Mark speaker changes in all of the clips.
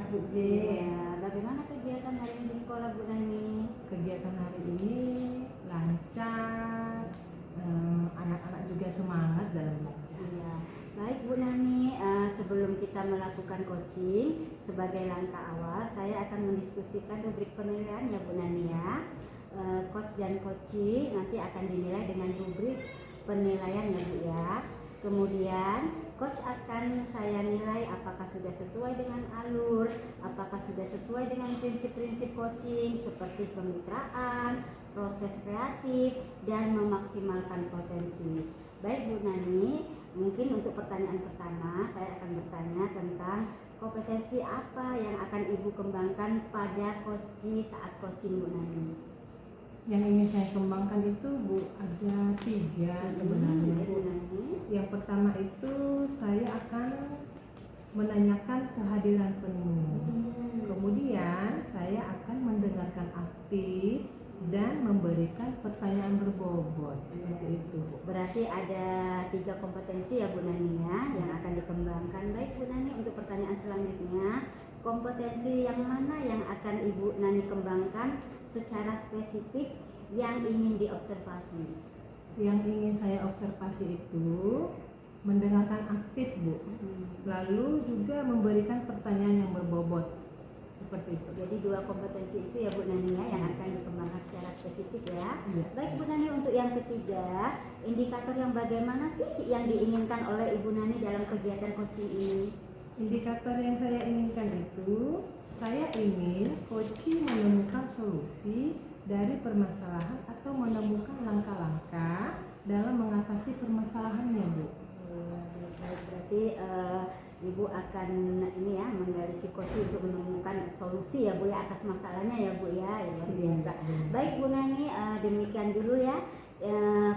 Speaker 1: Bu J.
Speaker 2: Ya, bagaimana kegiatan hari ini di sekolah Bu Nani?
Speaker 1: Kegiatan hari ini lancar, anak-anak juga semangat dalam belajar.
Speaker 2: Iya, baik Bu Nani, sebelum kita melakukan coaching, sebagai langkah awal saya akan mendiskusikan rubrik penilaian ya Bu Nani ya. Coach dan coaching nanti akan dinilai dengan rubrik penilaian ya Bu ya. Kemudian coach akan saya nilai apakah sudah sesuai dengan alur, apakah sudah sesuai dengan prinsip-prinsip coaching seperti kemitraan, proses kreatif, dan memaksimalkan potensi. Baik Bu Nani, mungkin untuk pertanyaan pertama saya akan bertanya tentang kompetensi apa yang akan Ibu kembangkan pada coaching saat coaching Bu Nani.
Speaker 1: Yang ingin saya kembangkan itu Bu, ada 3 sebenarnya Bu. Yang pertama itu saya akan menanyakan kehadiran penuh. Kemudian saya akan mendengarkan aktif dan memberikan pertanyaan berbobot, seperti itu Bu.
Speaker 2: Berarti ada 3 kompetensi ya Bu Nani ya yang akan dikembangkan. Baik Bu Nani, untuk pertanyaan selanjutnya, kompetensi yang mana yang akan Ibu Nani kembangkan secara spesifik yang ingin diobservasi?
Speaker 1: Yang ingin saya observasi itu mendengarkan aktif Bu, lalu juga memberikan pertanyaan yang berbobot, seperti itu.
Speaker 2: Jadi 2 kompetensi itu ya Bu Nani ya yang akan dikembangkan secara spesifik ya.
Speaker 1: Ya.
Speaker 2: Baik Bu Nani, untuk yang ketiga, indikator yang bagaimana sih yang diinginkan oleh Ibu Nani dalam kegiatan coaching ini?
Speaker 1: Indikator yang saya inginkan itu, saya ingin coaching menemukan solusi dari permasalahan atau menemukan langkah-langkah dalam mengatasi permasalahannya Bu.
Speaker 2: Baik, berarti Ibu akan ini ya menggali si coaching untuk menemukan solusi ya Bu ya atas masalahnya ya Bu ya, luar biasa. Baik Bu Nani, demikian dulu ya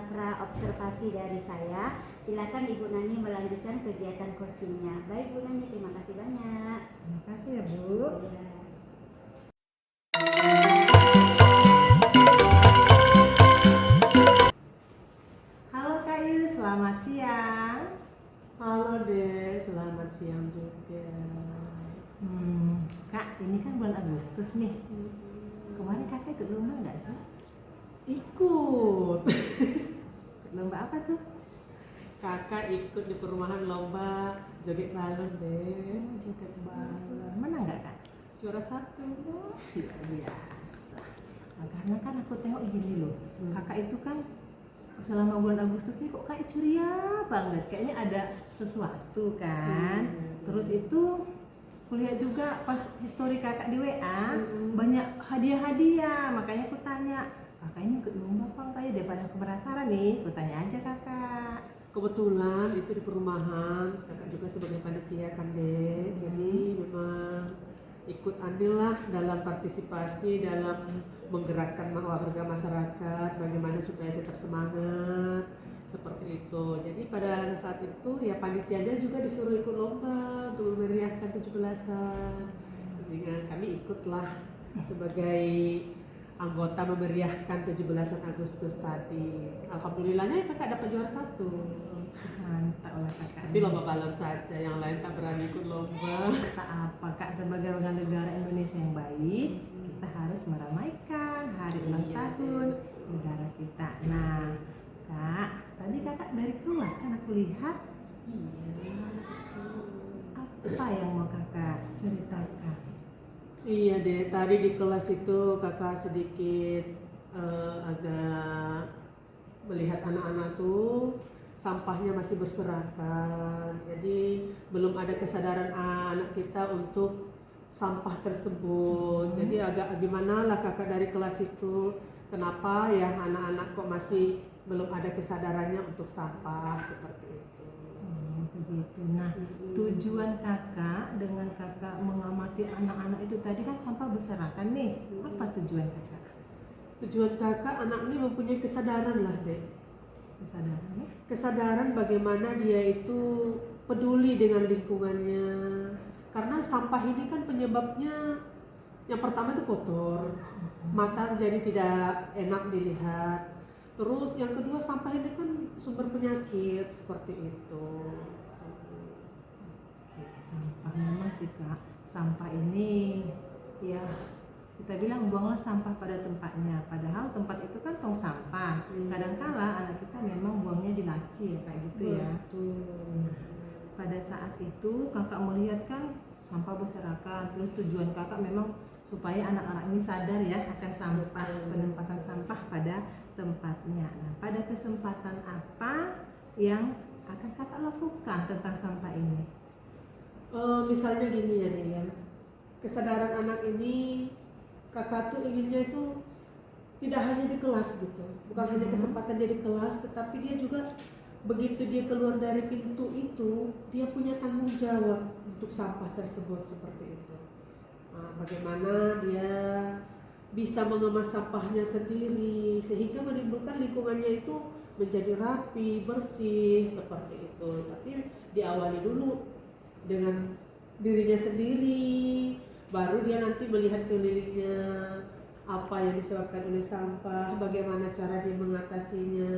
Speaker 2: pra observasi dari saya. Silakan Ibu Nani melanjutkan kegiatan coachingnya. Baik Bu Nani, terima kasih banyak.
Speaker 1: Terima kasih ya Bu.
Speaker 2: Ya.
Speaker 1: Halo Kak Yu, selamat siang.
Speaker 3: Halo Dek, selamat siang juga.
Speaker 1: Kak, ini kan bulan Agustus nih. Kemarin kakak ikut lomba nggak sih?
Speaker 3: Ikut.
Speaker 1: Lomba apa tuh?
Speaker 3: Kakak ikut di perumahan lomba joget balon Dek.
Speaker 1: Joget balon. Menang nggak Kak?
Speaker 3: Juara 1.
Speaker 1: Luar biasa. Nah, karena kan aku tengok gini loh, kakak itu kan selama bulan Agustus nih kok kayak ceria banget, kayaknya ada sesuatu kan. Terus itu kulihat juga pas histori kakak di WA, banyak hadiah-hadiah, makanya aku tanya, kakak ini ikut lomba apa enggak ya, daripada aku penasaran nih, aku tanya aja kakak.
Speaker 3: Kebetulan itu di perumahan, kakak juga sebagai panitia kan Dek. Jadi memang ikut andil lah dalam partisipasi dalam menggerakkan warga masyarakat, bagaimana supaya tetap semangat seperti itu. Jadi pada saat itu ya panitianya juga disuruh ikut lomba untuk memeriahkan 17-an. Jadi kami ikutlah sebagai anggota memeriahkan 17-an Agustus tadi. Alhamdulillahnya kakak dapat juara 1.
Speaker 1: Mantap lah kakak.
Speaker 3: Tapi lomba balon saja, yang lain tak berani ikut lomba.
Speaker 1: Tak apa Kak, sebagai warga negara Indonesia yang baik, kita harus meramaikan hari ulang tahun negara kita. Nah Kak, tadi kakak dari kelas kan aku lihat, apa yang mau kakak ceritakan?
Speaker 3: Iya deh, tadi di kelas itu kakak sedikit agak melihat anak-anak tuh sampahnya masih berserakan. Jadi belum ada kesadaran anak kita untuk sampah tersebut. Jadi agak gimana lah kakak dari kelas itu, kenapa ya anak-anak kok masih belum ada kesadarannya untuk sampah seperti itu.
Speaker 1: Begitu. Nah, tujuan kakak dengan kakak mengamati anak-anak itu tadi kan sampah berserakan nih. Apa tujuan kakak?
Speaker 3: Tujuan kakak anak ini mempunyai kesadaran lah Dek.
Speaker 1: Kesadarannya?
Speaker 3: Kesadaran bagaimana dia itu peduli dengan lingkungannya. Karena sampah ini kan penyebabnya yang pertama itu kotor, mata jadi tidak enak dilihat. Terus yang kedua sampah ini kan sumber penyakit seperti itu.
Speaker 1: Oke, sampah memang sih Kak. sampah ini ya kita bilang buanglah sampah pada tempatnya, padahal tempat itu kan tong sampah. Kadangkala anak kita memang buangnya di laci kayak gitu ya. Pada saat itu kakak melihat kan sampah berserakan, terus tujuan kakak memang supaya anak-anak ini sadar ya akan sampah, penempatan sampah pada tempatnya. Nah, pada kesempatan apa yang akan kakak lakukan tentang sampah ini?
Speaker 3: Misalnya gini ya Dek ya, kesadaran anak ini kakak tuh inginnya itu tidak hanya di kelas gitu, bukan hanya kesempatan dia di kelas, tetapi dia juga begitu dia keluar dari pintu itu dia punya tanggung jawab untuk sampah tersebut seperti itu. Nah, bagaimana dia bisa mengemas sampahnya sendiri sehingga menimbulkan lingkungannya itu menjadi rapi, bersih seperti itu. Tapi diawali dulu dengan dirinya sendiri, baru dia nanti melihat kelilingnya apa yang disebabkan oleh sampah, bagaimana cara dia mengatasinya.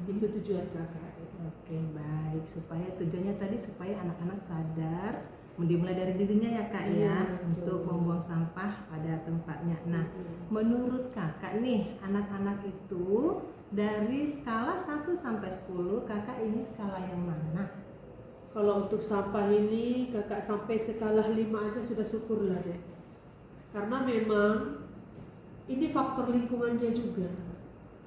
Speaker 3: Itu tujuan kakak.
Speaker 1: Oke, baik, supaya tujuannya tadi supaya anak-anak sadar dimulai dari dirinya ya kak ya, untuk membuang sampah pada tempatnya. Nah, menurut kakak nih anak-anak itu dari skala 1 sampai 10 kakak ini skala yang mana?
Speaker 3: Kalau untuk sampah ini kakak sampai skala 5 aja sudah syukurlah deh. Karena memang ini faktor lingkungannya juga.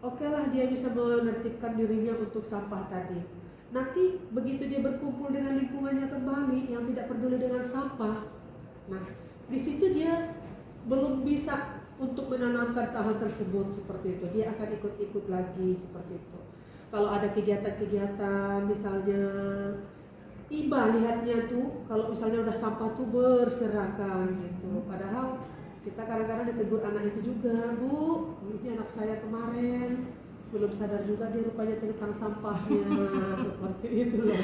Speaker 3: Oke lah dia bisa menertibkan dirinya untuk sampah tadi. Nanti begitu dia berkumpul dengan lingkungannya kembali yang tidak peduli dengan sampah, nah di situ dia belum bisa untuk menanamkan hal tersebut seperti itu. Dia akan ikut-ikut lagi seperti itu. Kalau ada kegiatan-kegiatan misalnya iba lihatnya tuh kalau misalnya udah sampah tuh berserakan gitu. Padahal kita kadang-kadang ditegur anak itu juga, Bu, ini anak saya kemarin belum sadar juga dia rupanya tentang sampahnya. Seperti itu loh.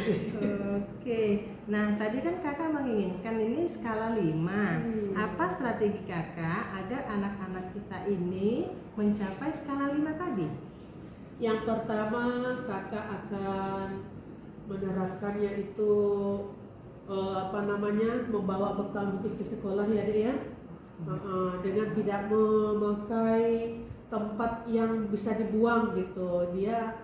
Speaker 1: Oke, nah tadi kan kakak menginginkan ini skala 5. Apa strategi kakak agar anak-anak kita ini mencapai skala 5 tadi?
Speaker 3: Yang pertama kakak akan menerapkannya itu membawa bekal mungkin ke sekolah ya Dek ya. Dengan tidak memakai tempat yang bisa dibuang gitu. Dia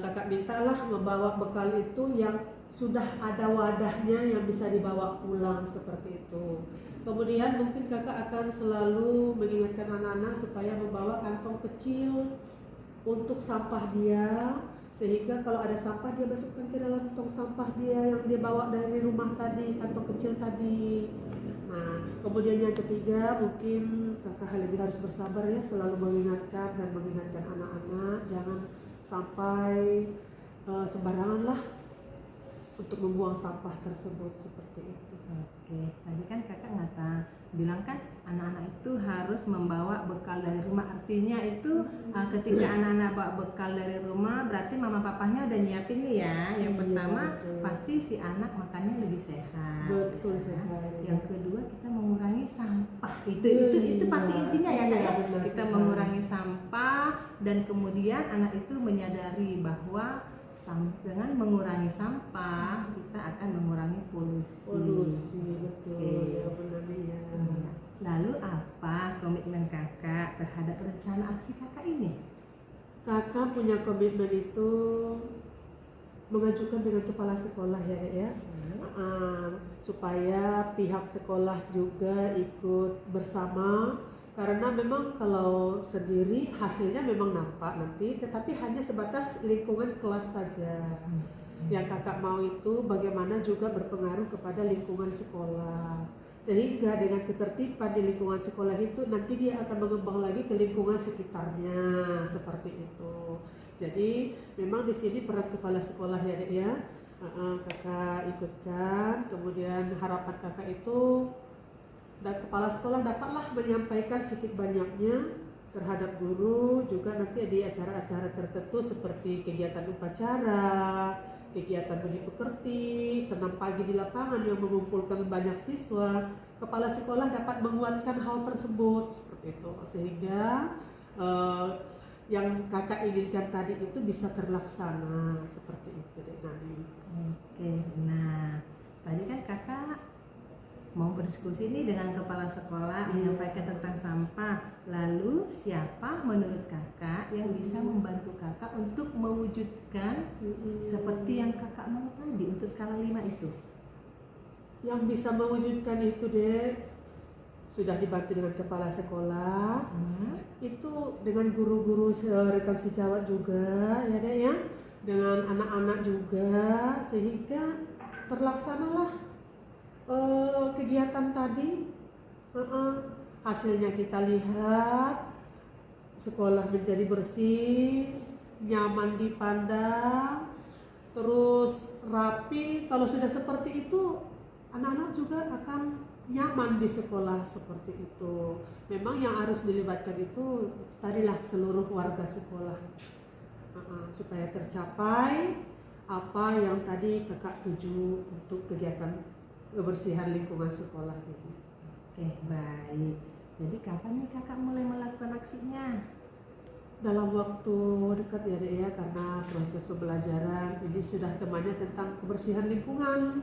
Speaker 3: kakak mintalah membawa bekal itu yang sudah ada wadahnya yang bisa dibawa pulang seperti itu. Kemudian mungkin kakak akan selalu mengingatkan anak-anak supaya membawa kantong kecil untuk sampah dia, sehingga kalau ada sampah dia masukkan ke dalam tong sampah dia yang dia bawa dari rumah tadi, kantong kecil tadi. Nah, kemudian yang ketiga mungkin kakak lebih harus bersabar ya, selalu mengingatkan anak-anak jangan sampai sembarangan lah untuk membuang sampah tersebut seperti itu.
Speaker 1: Oke, tadi kan kakak bilang kan anak-anak itu harus membawa bekal dari rumah. Artinya itu ketika anak-anak bawa bekal dari rumah berarti mama papahnya udah nyiapin nih ya. Yang pertama
Speaker 3: betul.
Speaker 1: pasti si anak makannya lebih sehat.
Speaker 3: Betul
Speaker 1: ya.
Speaker 3: sekali.
Speaker 1: Yang kedua kita mengurangi sampah. Itu pasti intinya ya kak ya. Kita mengurangi sampah dan kemudian anak itu menyadari bahwa dengan mengurangi sampah kita akan mengurangi polusi.
Speaker 3: Betul. Ya benar ya.
Speaker 1: Lalu apa komitmen kakak terhadap rencana aksi kakak ini?
Speaker 3: Kakak punya komitmen itu mengajukan dengan kepala sekolah ya. Supaya pihak sekolah juga ikut bersama. Karena memang kalau sendiri hasilnya memang nampak nanti, tetapi hanya sebatas lingkungan kelas saja. Yang kakak mau itu bagaimana juga berpengaruh kepada lingkungan sekolah. Sehingga dengan ketertiban di lingkungan sekolah itu nanti dia akan mengembang lagi ke lingkungan sekitarnya seperti itu. Jadi memang di sini peran kepala sekolah ya Dek ya. Kakak ikutkan, kemudian harapan kakak itu dan kepala sekolah dapatlah menyampaikan sedikit banyaknya terhadap guru, juga nanti di acara-acara tertentu seperti kegiatan upacara, kegiatan budi pekerti, senam pagi di lapangan yang mengumpulkan banyak siswa. Kepala sekolah dapat menguatkan hal tersebut seperti itu, sehingga yang kakak inginkan tadi itu bisa terlaksana seperti itu deh Nani.
Speaker 1: Oke, nah tadi kan kakak mau berdiskusi nih dengan kepala sekolah menyampaikan tentang sampah. Lalu siapa menurut kakak yang bisa membantu kakak untuk mewujudkan seperti yang kakak mau tadi untuk skala 5 itu?
Speaker 3: Yang bisa mewujudkan itu deh sudah dibantu dengan kepala sekolah, itu dengan guru-guru rekan sejawat juga ya deh ya, dengan anak-anak juga, sehingga terlaksanalah kegiatan tadi. Hasilnya kita lihat, sekolah menjadi bersih, nyaman dipandang, terus rapi. Kalau sudah seperti itu, anak-anak juga akan nyaman di sekolah seperti itu. Memang yang harus dilibatkan itu tadilah seluruh warga sekolah, supaya tercapai apa yang tadi kakak tuju untuk kegiatan kebersihan lingkungan sekolah ini.
Speaker 1: Oke, baik. Jadi kapan nih kakak mulai melakukan aksinya?
Speaker 3: Dalam waktu dekat ya dek ya, karena proses pembelajaran ini sudah temanya tentang kebersihan lingkungan.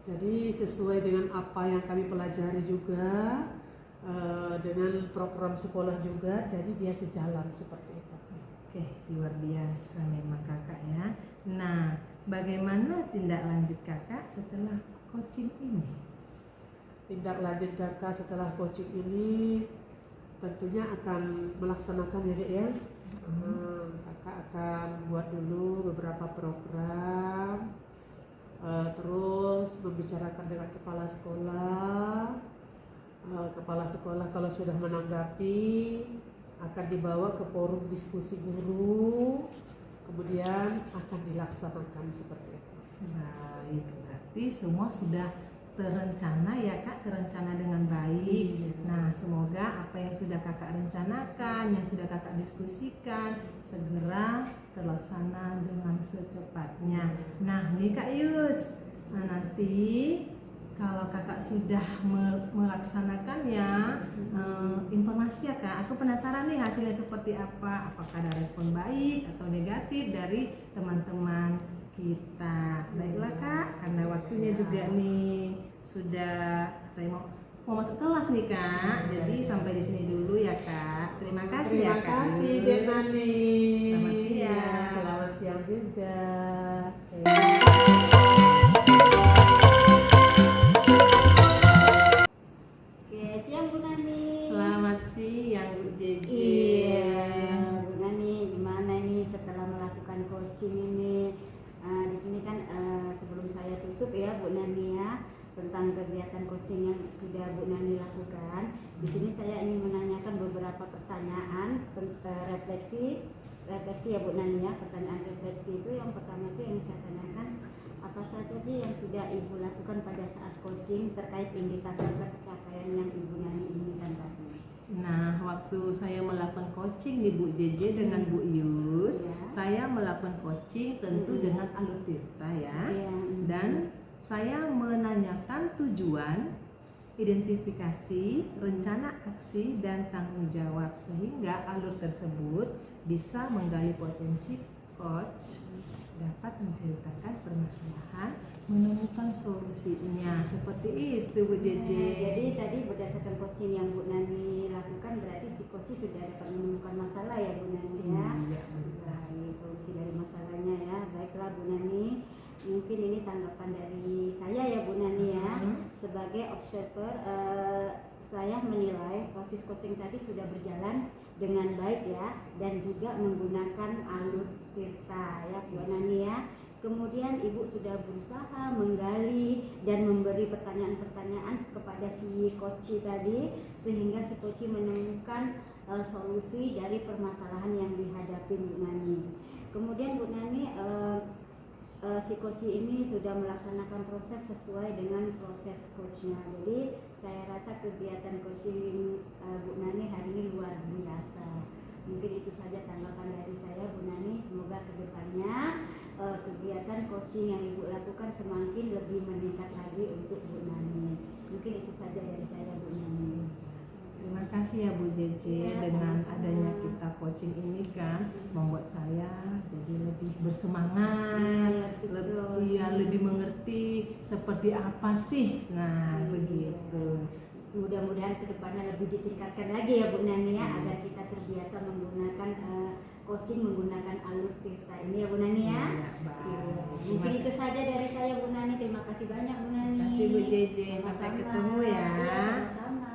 Speaker 3: Jadi sesuai dengan apa yang kami pelajari juga, dengan program sekolah juga, jadi dia sejalan seperti itu.
Speaker 1: Oke, luar biasa memang kakak ya. Nah, bagaimana tindak lanjut kakak setelah coaching ini?
Speaker 3: Tindak lanjut kakak setelah coaching ini tentunya akan melaksanakan ya dek ya. Kakak akan buat dulu beberapa program, terus membicarakan dengan kepala sekolah. Kepala sekolah kalau sudah menanggapi akan dibawa ke forum diskusi guru, kemudian akan dilaksanakan seperti itu.
Speaker 1: Baik, berarti semua sudah terencana ya kak, terencana dengan baik. Nah, semoga apa yang sudah kakak rencanakan, yang sudah kakak diskusikan segera terlaksana dengan secepatnya. Nah, nih Kak Yus, nanti kalau kakak sudah melaksanakannya, informasi ya kak, aku penasaran nih hasilnya seperti apa, apakah ada respon baik atau negatif dari teman-teman kita. Baiklah kak, karena waktunya juga nih sudah, saya mau masuk kelas nih kak, jadi sampai di sini dulu ya kak. Terima kasih ya kak.
Speaker 3: Terima kasih Dek Nani.
Speaker 1: Selamat siang.
Speaker 3: Selamat siang juga.
Speaker 2: Oke, siang Bu Nani.
Speaker 1: Selamat siang Bu JJ.
Speaker 2: Iya, Bu Nani, gimana nih setelah melakukan coaching ini? Di sini kan sebelum saya tutup ya Bu Nani ya, tentang kegiatan coaching yang sudah Bu Nani lakukan. Di sini saya ingin menanyakan beberapa pertanyaan refleksi ya Bu Nani ya. Pertanyaan refleksi itu yang pertama itu yang saya tanyakan, apa saja sih yang sudah Ibu lakukan pada saat coaching terkait indikator pencapaian yang Ibu Nani inginkan tadi?
Speaker 1: Nah, waktu saya melakukan coaching di Bu JJ dengan Bu Yus,
Speaker 2: Ya.
Speaker 1: saya melakukan coaching tentu dengan alur tirta ya.
Speaker 2: Iya.
Speaker 1: Dan saya menanyakan tujuan, identifikasi, rencana aksi, dan tanggung jawab sehingga alur tersebut bisa menggali potensi coach dapat menceritakan permasalahan, menemukan solusinya. Seperti itu Bu JJ.
Speaker 2: Jadi tadi berdasarkan coaching yang Bu Nani lakukan, berarti si coach sudah dapat menemukan masalah ya Bu Nani ya.
Speaker 1: Iya, benar.
Speaker 2: Dari solusi dari masalahnya ya. Baiklah Bu Nani, mungkin ini tanggapan dari saya ya Bu Nani ya. Sebagai observer, saya menilai proses coaching tadi sudah berjalan dengan baik ya, dan juga menggunakan alur tirta ya Bu Nani ya. Kemudian Ibu sudah berusaha menggali dan memberi pertanyaan-pertanyaan kepada si coach tadi, sehingga si coach menemukan solusi dari permasalahan yang dihadapi Bu Nani. Kemudian Bu Nani, si coach ini sudah melaksanakan proses sesuai dengan proses coachnya. Jadi saya rasa kegiatan coaching Bu Nani hari ini luar biasa. Mungkin itu saja tanggapan dari saya Bu Nani. Semoga kedepannya kegiatan coaching yang Ibu lakukan semakin lebih meningkat lagi untuk Bu Nani. Mungkin itu saja dari saya Bu Nani.
Speaker 1: Terima kasih kasih ya Bu Jeje,
Speaker 2: Ya,
Speaker 1: dengan
Speaker 2: sama-sama.
Speaker 1: adanya kita coaching ini kan membuat saya jadi lebih bersemangat,
Speaker 2: Iya, betul.
Speaker 1: lebih mengerti seperti apa sih. Nah, begitu.
Speaker 2: Mudah-mudahan kedepannya lebih ditingkatkan lagi ya Bu Nani ya, agar kita terbiasa menggunakan coaching menggunakan alur Tirta ini ya Bu Nani ya.
Speaker 1: Iya, baik.
Speaker 2: Iya. Mungkin itu saja dari saya Bu Nani. Terima kasih banyak Bu Nani.
Speaker 1: Terima kasih Bu Jeje. Sampai
Speaker 2: Sama-sama.
Speaker 1: ketemu ya.
Speaker 2: Iya, sama-sama.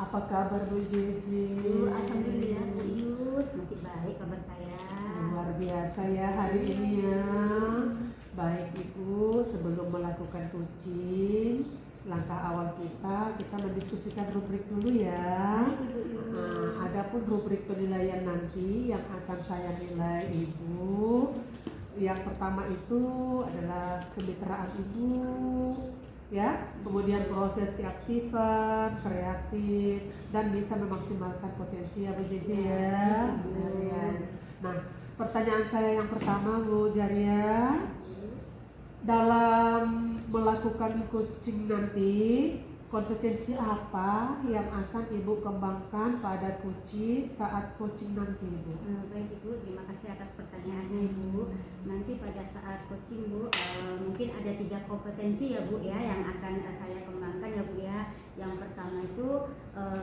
Speaker 3: Apa kabar Bu Jeje?
Speaker 2: Alhamdulillah Bu Yus, masih baik kabar saya.
Speaker 3: Luar biasa ya hari ini ya. Baik Ibu, sebelum melakukan coaching, langkah awal kita mendiskusikan rubrik dulu ya. Nah, adapun rubrik penilaian nanti yang akan saya nilai Ibu, yang pertama itu adalah kemitraan Ibu, ya, kemudian proses keaktifan, kreatif, dan bisa memaksimalkan potensi ya Bu Jeje ya. Nah, pertanyaan saya yang pertama Bu Jaria, dalam melakukan coaching nanti, kompetensi apa yang akan Ibu kembangkan pada coaching saat coaching nanti Ibu?
Speaker 2: Baik Ibu, terima kasih atas pertanyaannya Ibu. Nanti pada saat coaching Bu, mungkin ada 3 kompetensi ya Bu ya yang akan saya kembangkan ya Bu ya. Yang pertama itu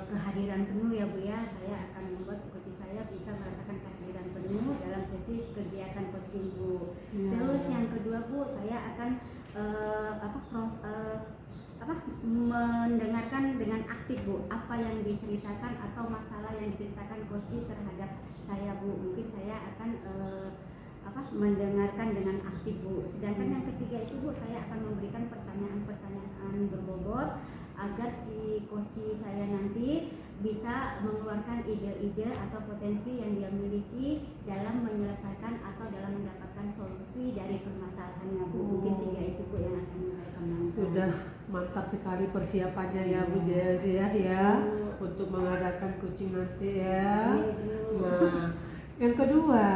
Speaker 2: kehadiran penuh ya Bu ya. Saya akan membuat coach saya bisa merasakan kehadiran penuh dalam sesi kegiatan coaching Bu.
Speaker 3: Ya.
Speaker 2: Terus yang kedua Bu, saya akan mendengarkan dengan aktif Bu apa yang diceritakan atau masalah yang diceritakan coach terhadap saya Bu. Mungkin saya akan mendengarkan dengan aktif Bu. Sedangkan yang ketiga itu Bu, saya akan memberikan pertanyaan-pertanyaan berbobot agar si coach saya nanti bisa mengeluarkan ide-ide atau potensi yang dia miliki dalam menyelesaikan atau dalam mendapatkan solusi dari permasalahannya Bu. Mungkin 3 itu Bu yang akan saya kembangkan.
Speaker 3: Sudah mantap sekali persiapannya ya Bu Jaria ya untuk mengadakan coaching nanti ya. Nah, yang kedua,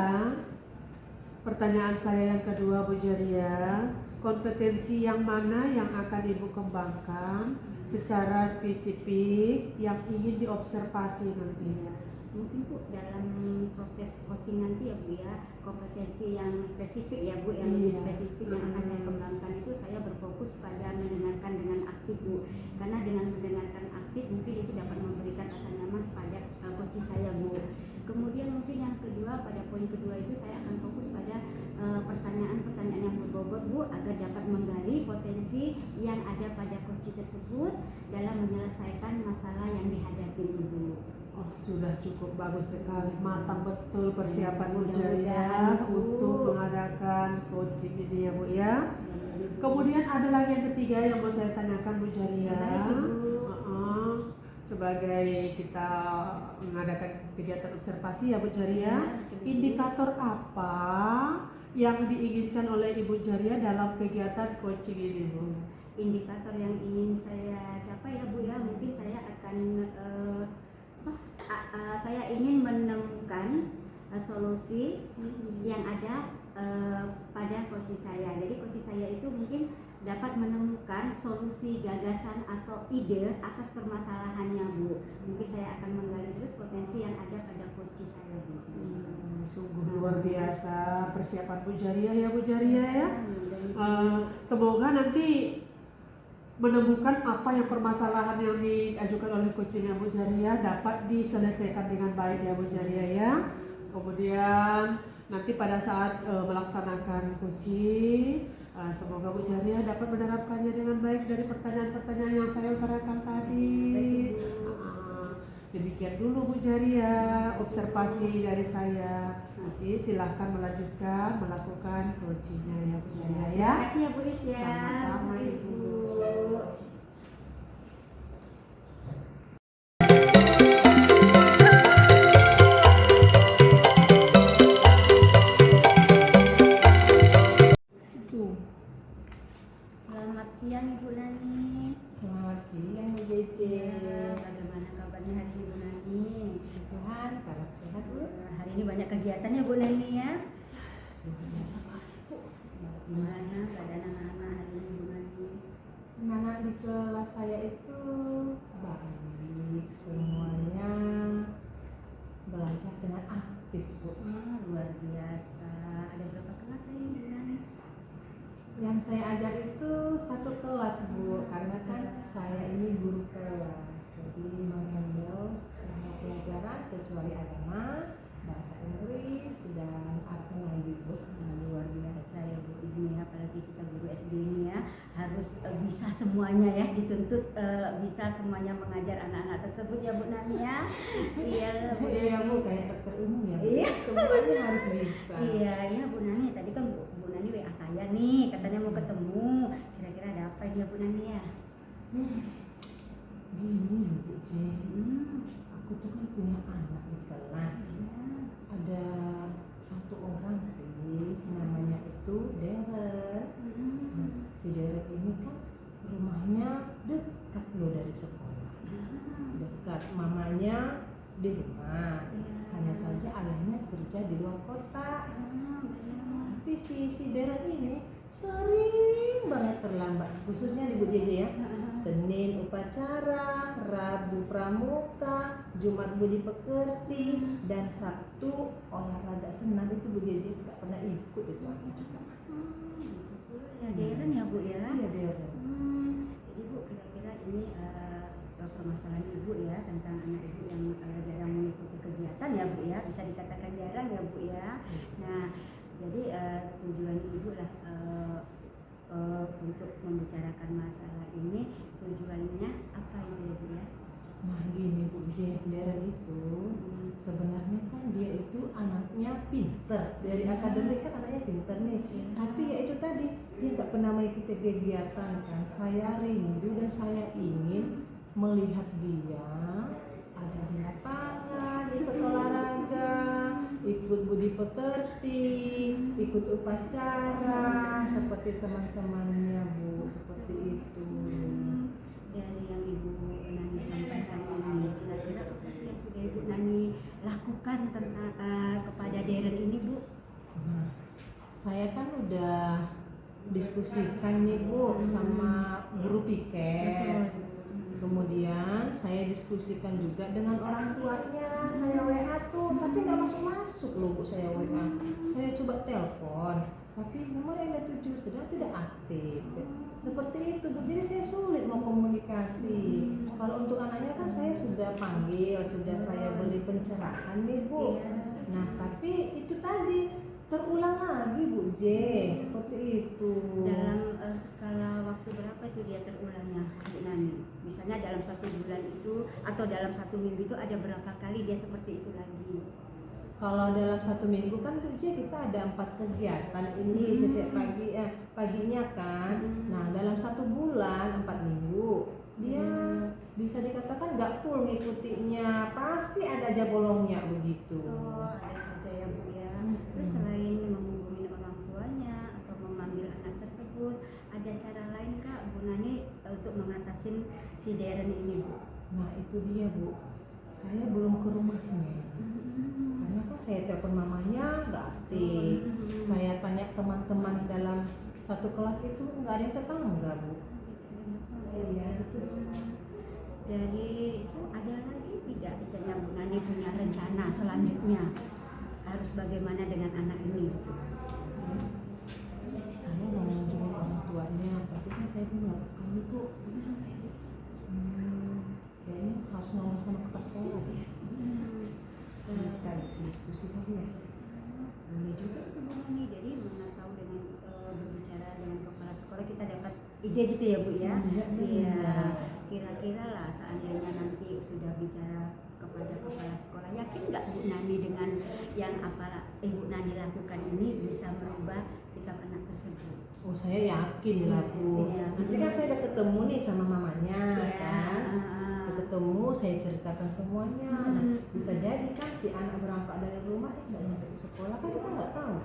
Speaker 3: pertanyaan saya yang kedua Bu Jaria, kompetensi yang mana yang akan Ibu kembangkan secara spesifik yang ingin diobservasi nantinya?
Speaker 2: Mungkin Bu dalam proses coaching nanti ya Bu ya, kompetensi yang spesifik ya Bu, yang lebih spesifik yang akan saya kembangkan itu saya berfokus pada mendengarkan dengan aktif Bu. Karena dengan mendengarkan aktif mungkin itu dapat memberikan rasa nyaman pada coach saya Bu. Kemudian mungkin yang kedua, pada poin kedua itu saya akan fokus pada pertanyaan-pertanyaan yang berbobot Bu, agar dapat menggali potensi yang ada pada coach tersebut dalam menyelesaikan masalah yang dihadapi Bu.
Speaker 3: Oh, sudah cukup bagus sekali, matang betul persiapan Bu
Speaker 2: Mudah-mudahan,
Speaker 3: Jaria
Speaker 2: Bu.
Speaker 3: untuk mengadakan coaching ini ya Bu ya. Kemudian ada lagi yang ketiga yang mau saya tanyakan Bu Jaria.
Speaker 2: Baik, Ibu.
Speaker 3: Sebagai kita mengadakan kegiatan observasi ya Bu Jaria, indikator apa yang diinginkan oleh Ibu Jaria dalam kegiatan coaching ini Bu?
Speaker 2: Indikator yang ingin saya capai ya Bu ya, mungkin saya akan saya ingin menemukan solusi yang ada pada coach saya. Jadi coach saya itu mungkin dapat menemukan solusi, gagasan atau ide atas permasalahannya Bu. Mungkin saya akan menggali terus potensi yang ada pada coach saya Bu.
Speaker 3: Sungguh luar biasa persiapan Bu Jaria ya Bu Jaria ya. Semoga nanti menemukan apa yang permasalahan yang diajukan oleh coachnya Bu Jaria dapat diselesaikan dengan baik ya Bu Jaria ya. Kemudian nanti pada saat melaksanakan coaching, semoga Bu Jaria dapat menerapkannya dengan baik dari pertanyaan-pertanyaan yang saya utarakan tadi. Demikian dulu Bu Jaria observasi dari saya. Nanti silahkan melanjutkan melakukan coachingnya ya Bu Jaria ya.
Speaker 2: Terima kasih ya Bu Is ya.
Speaker 3: Sama-sama Ibu.
Speaker 2: Selamat siang Ibu Nani.
Speaker 1: Selamat siang Bu Jeje.
Speaker 2: Bagaimana kabarnya hari Ibu Nani?
Speaker 1: Tuhan, kabar sehat
Speaker 2: hari ini banyak kegiatan ya Bu Nani ya.
Speaker 1: Biasa banget Bu.
Speaker 2: Gimana keadaan anak-anak hari ini Bu Nani?
Speaker 1: Anak di kelas saya itu baik, semuanya belajar dengan aktif Bu.
Speaker 2: Luar biasa. Ada berapa kelas ini Bu Nani?
Speaker 1: Yang saya ajar itu satu kelas Bu, karena kan saya ini guru kelas, jadi mengambil semua pelajaran kecuali agama, bahasa Inggris, dan apa lagi Bu.
Speaker 2: Luar biasa ya Bu ini, apalagi kita guru SD ini ya harus bisa semuanya ya, dituntut bisa semuanya mengajar anak-anak tersebut ya Bu Nani ya. Iya Bu.
Speaker 1: Iya Bu, kayak dokter umum ya Bu.
Speaker 2: Iya.
Speaker 1: Semuanya harus bisa.
Speaker 2: Iya Bu Nani, tadi kan Bu Nani WA saya nih, katanya mau ketemu. Kira-kira ada apa ini ya Bu Nani ya?
Speaker 1: Gini loh Bu C, aku tuh kan punya anak di kelas. Ada satu orang sih, namanya itu Deren. Si Deren ini kan rumahnya dekat loh dari sekolah, dekat. Mamanya di rumah, hanya saja ayahnya kerja di luar kota. Tapi si Deren ini sering banget terlambat, khususnya di Bu Jeje ya. Senin upacara, Rabu pramuka, Jumat budi pekerti, dan Sabtu olahraga senam. Itu Bu Jeje tidak pernah ikut itu aku juga.
Speaker 2: Ya Deren ya Bu ya.
Speaker 1: Iya Deren.
Speaker 2: Jadi Bu, kira-kira ini permasalahan Ibu ya tentang anak Ibu yang jarang mengikuti kegiatan ya Bu ya, bisa dikatakan jarang ya Bu ya. Nah, jadi tujuan Ibu lah untuk membicarakan masalah ini, tujuannya apa itu ya Bu ya?
Speaker 1: Nah gini Bu J, Deren itu sebenarnya kan dia itu anaknya pinter, dari akademik kan anaknya pinter nih. Tapi ya itu tadi, dia gak pernah mengikuti kegiatan kan. Saya rindu dan saya ingin melihat dia ada di lapangan, ikut olahraga, ikut budi pekerti, ikut upacara seperti teman-temannya Bu, seperti itu.
Speaker 2: Dari yang Ibu Nani sampaikan ini, kira-kira apa sih yang sudah Ibu Nani lakukan tentang kepada Deren ini Bu?
Speaker 1: Nah, saya kan udah diskusikan nih Bu sama guru piket. Kemudian saya diskusikan juga dengan orang tuanya. Saya WA tuh, tapi nggak masuk loh Bu, saya WA. Saya coba telepon, tapi nomor yang tujuh sedang tidak aktif. Seperti itu Bu, jadi saya sulit mau komunikasi. Kalau untuk anaknya kan saya sudah panggil, sudah saya beri pencerahan nih Bu. Nah tapi itu tadi terulang lagi Bu J, seperti itu.
Speaker 2: Dalam skala waktu berapa itu dia terulangnya Bu Nani? Misalnya dalam 1 bulan itu atau dalam 1 minggu itu ada berapa kali dia seperti itu lagi?
Speaker 1: Kalau dalam 1 minggu kan Bu J kita ada 4 kegiatan ini setiap paginya kan. Nah dalam 1 bulan 4 minggu dia bisa dikatakan nggak full ngikutinya, pasti ada aja bolongnya begitu.
Speaker 2: Oh, ada saja ya Bu ya. Terus selain menghubungi orang tuanya atau memanggil anak tersebut, ada cara lain Kak Bu Nani untuk mengatasi si Deren ini Bu?
Speaker 1: Nah itu dia Bu, saya belum ke rumahnya. Karena kan saya telepon mamanya nggak aktif. Saya tanya teman-teman dalam satu kelas itu nggak ada yang tetangga Bu. Iya itu.
Speaker 2: Dari itu ada lagi tidak misalnya Bu Nani punya rencana selanjutnya harus bagaimana dengan anak ini?
Speaker 1: Saya mau mengunjungi orang tuanya, tapi kan saya belum lakukan Bu. Kayaknya harus ngomong sama kepala sekolah ya. Kita diskusi lagi ya.
Speaker 2: Boleh juga itu Bu Nani, jadi mana tahu dengan berbicara dengan kepala sekolah kita dapat ide gitu ya Bu ya. Iya. Kira-kira lah seandainya nanti sudah bicara kepada kepala sekolah, yakin nggak Bu Nani dengan yang apa Ibu Nani lakukan ini bisa merubah sikap anak tersebut?
Speaker 1: Oh saya yakin lah Bu.
Speaker 2: Iya.
Speaker 1: Nanti kan saya udah ketemu nih sama mamanya kan. Udah ketemu, saya ceritakan semuanya. Nah bisa jadi kan si anak berangkat dari rumah nggak nyampe ke sekolah kan kita nggak tahu.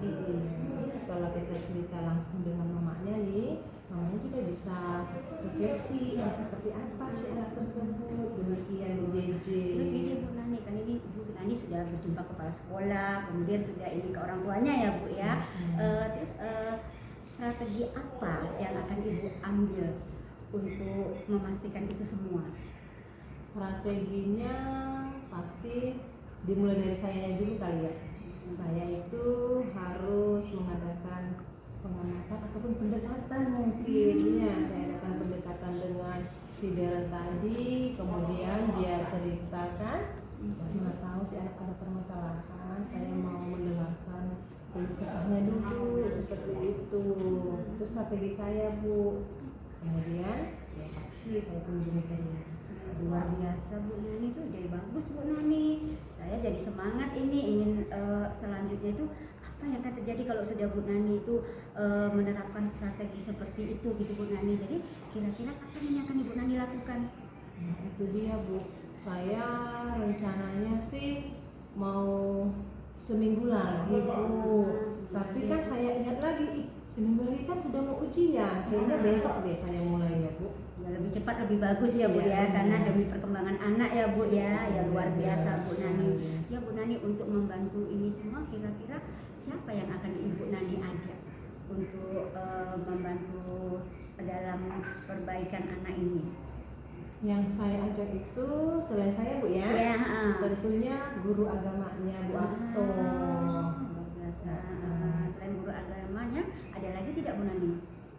Speaker 1: Kalau kita cerita langsung dengan mamanya nih, mamanya juga bisa refleksi seperti apa si anak tersebut. Demikian Bu JJ.
Speaker 2: Terus ini Bu Nani, kan ini Bu Nani sudah berjumpa kepala sekolah, kemudian sudah ini ke orang tuanya ya Bu ya. Terus strategi apa yang akan Ibu ambil untuk memastikan itu semua?
Speaker 1: Strateginya pasti dimulai dari saya dulu kali ya. Saya itu harus mengadakan pengamatan ataupun pendekatan mungkin. Ya, saya adakan pendekatan dengan si Deren tadi, kemudian dia ceritakan, mana tahu si anak ada permasalahan, saya mau mendengarkan keluh kesahnya dulu seperti itu. Itu strategi saya Bu. Kemudian ya pasti saya kunjungi dia.
Speaker 2: Luar biasa Bu Nani, itu jadi bagus Bu Nani. Saya jadi semangat ini ingin selanjutnya itu apa yang akan terjadi kalau sudah Bu Nani itu menerapkan strategi seperti itu gitu Bu Nani. Jadi kira-kira apa yang akan Ibu Nani lakukan?
Speaker 1: Nah, itu dia Bu. Saya rencananya sih mau seminggu lagi Bu. Tapi kan saya ingat lagi, seminggu lagi kan udah mau ujian. Kayaknya besok deh saya mulainya Bu.
Speaker 2: Ya, lebih cepat lebih bagus ya Bu ya, karena demi perkembangan anak ya Bu ya. Ya luar biasa Bu Nani. Ya Bu Nani, untuk membantu ini semua kira-kira siapa yang akan Ibu Nani ajak untuk membantu dalam perbaikan anak ini?
Speaker 1: Yang saya ajak itu selain saya Bu ya, tentunya guru agamanya Bu Arso.
Speaker 2: Luar biasa. Selain guru agamanya, ada lagi tidak Bu Nani?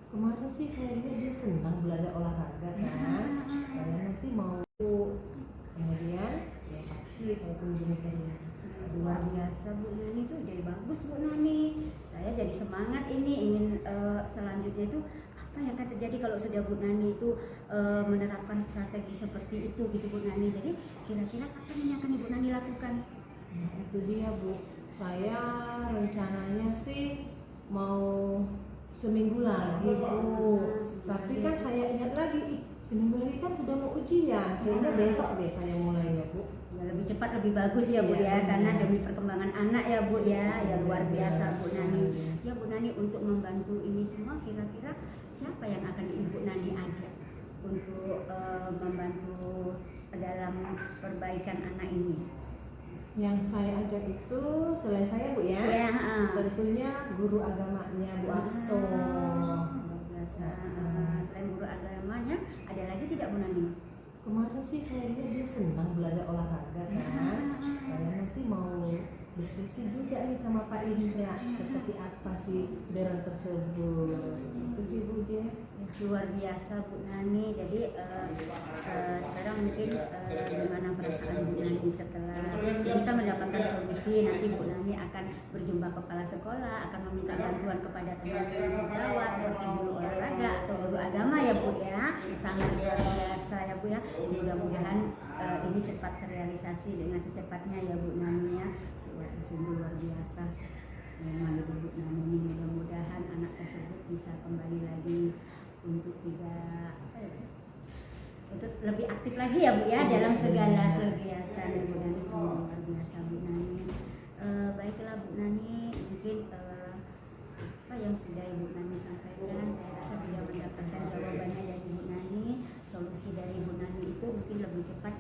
Speaker 1: Kemarin sih saya lihat dia senang belajar olahraga kan. Saya nanti mau, kemudian ya pasti saya kunjungi dia.
Speaker 2: Luar biasa Bu Nani, itu jadi bagus Bu Nani. Saya jadi semangat ini ingin selanjutnya itu apa yang akan terjadi kalau sudah Bu Nani itu menerapkan strategi seperti itu gitu Bu Nani. Jadi kira-kira apa yang akan Ibu Nani lakukan?
Speaker 1: Nah, itu dia Bu. Saya rencananya sih mau seminggu lagi Bu. Tapi kan saya ingat lagi, seminggu lagi kan udah mau ujian. Kayaknya besok deh saya mulainya Bu.
Speaker 2: Ya, lebih cepat lebih bagus ya Bu ya, karena demi perkembangan anak ya Bu ya. Ya luar biasa Bu Nani. Ya Bu Nani, untuk membantu ini semua kira-kira siapa yang akan Ibu Nani ajak untuk membantu dalam perbaikan anak ini?
Speaker 1: Yang saya ajak itu selain saya Bu ya, tentunya guru agamanya Bu Arso.
Speaker 2: Luar biasa. Selain guru agamanya, ada lagi tidak Bu Nani?
Speaker 1: Kemarin sih saya lihat dia senang belajar olahraga kan. Saya nanti mau diskusi juga nih sama Pak Indra, seperti apa sih Deren tersebut. Itu sih Bu Je.
Speaker 2: Luar biasa Bu Nani. Jadi sekarang mungkin gimana perasaan Bu Nani setelah kita mendapatkan solusi? Nanti Bu Nani akan berjumpa kepala sekolah, akan meminta bantuan kepada teman-teman sejawat seperti guru olahraga atau guru agama ya Bu ya. Sangat luar biasa ya Bu ya. Mudah-mudahan ini cepat terrealisasi dengan secepatnya ya Bu Nani ya. Sungguh luar biasa. Memang Bu Nani ini, mudah-mudahan anak tersebut bisa kembali lagi untuk tidak untuk lebih aktif lagi ya Bu ya dalam segala kegiatan. Bu Nani sungguh luar biasa Bu Nani. Baiklah Bu Nani, mungkin apa yang sudah Ibu Nani sampaikan saya rasa sudah mendapatkan jawabannya dari Bu Nani. Solusi dari Bu Nani itu mungkin lebih cepat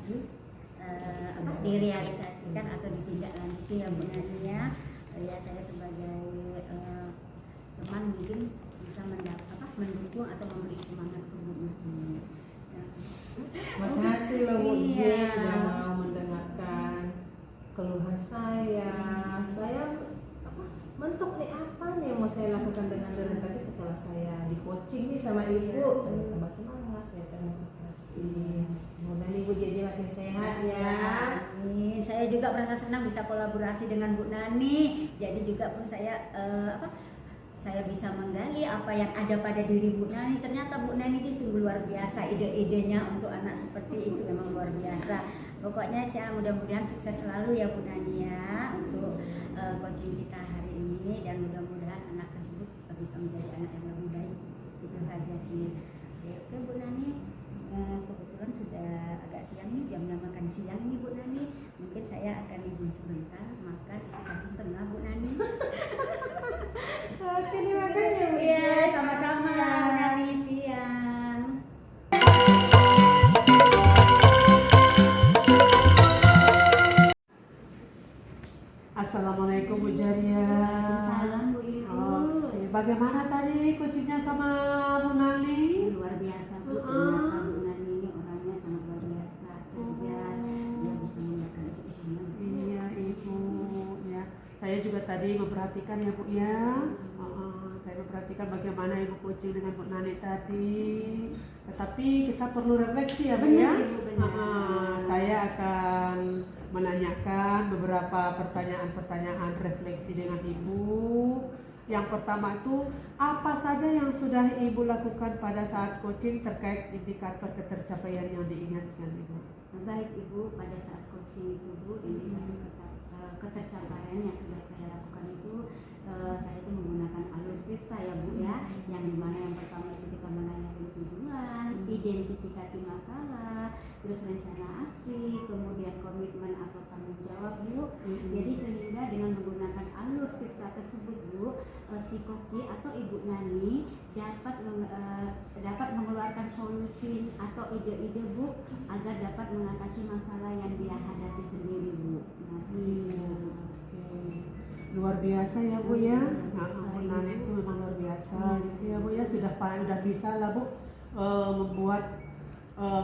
Speaker 2: direalisasikan atau ditindaklanjuti ya Bu Nani ya. Ya saya sebagai teman mungkin bisa mendukung atau memberi semangat ke Bu Nani.
Speaker 1: Makasih loh Bu Je sudah mau mendengarkan keluhan saya. Saya mentok nih apa nih yang mau saya lakukan dengan Deren. Tapi setelah saya di coaching nih sama Ibu, saya tambah semangat. Saya terima kasih. Semoga Ibu jadi makin sehat ya.
Speaker 2: Amin. Saya juga merasa senang bisa kolaborasi dengan Bu Nani. Jadi juga pun saya saya bisa menggali apa yang ada pada diri Bu Nani. Ternyata Bu Nani itu sungguh luar biasa, ide-idenya untuk anak seperti itu memang luar biasa. Pokoknya saya mudah-mudahan sukses selalu ya Bu Nani ya untuk coaching kita hari ini, dan mudah-mudahan anak tersebut bisa menjadi anak yang lebih baik. Itu saja sih. Oke Bu Nani, kebetulan sudah agak siang nih, jamnya makan siang nih Bu Nani. Mungkin saya akan izin sebentar makan istirahat tengah Bu Nani.
Speaker 1: Oke, terima kasih Bu.
Speaker 2: Iya, sama-sama Bu Nani, siang.
Speaker 3: Assalamualaikum Bu Jaria.
Speaker 2: Salam Bu Ibu.
Speaker 3: Oke, bagaimana tadi coachingnya sama Bu Nani?
Speaker 2: Luar biasa Bu, ternyata Bu Nani ini orangnya sangat luar biasa, cerdas, dia bisa menjaga itu.
Speaker 3: Iya Ibu, ya. Saya juga tadi memperhatikan ya Bu ya. Saya memperhatikan bagaimana Ibu coaching dengan Bu Nani tadi. Tetapi kita perlu refleksi ya Bu ya.
Speaker 2: Benar Ibu, benar.
Speaker 3: Saya akan menanyakan beberapa pertanyaan-pertanyaan refleksi dengan Ibu. Yang pertama itu, apa saja yang sudah Ibu lakukan pada saat coaching terkait indikator ketercapaian yang diingatkan Ibu?
Speaker 2: Baik Ibu, pada saat coaching itu Bu, indikator ketercapaian yang sudah saya lakukan itu, saya itu menggunakan alur cerita ya Bu ya, yang dimana yang pertama itu kita menanyakan tujuan, identifikasi masalah, terus rencana aksi, kemudian komitmen atau tanggung jawab Bu. Jadi sehingga dengan menggunakan alur cerita tersebut Bu, si coach atau Ibu Nani dapat mengeluarkan solusi atau ide-ide Bu agar dapat mengatasi masalah yang dia hadapi sendiri Bu. Nah, seperti itu.
Speaker 3: Luar biasa ya Bu ya.
Speaker 2: Luar biasa,
Speaker 3: Bu
Speaker 2: Ibu.
Speaker 3: Nani itu memang luar biasa gitu ya Bu ya. Sudah bisa lah Bu membuat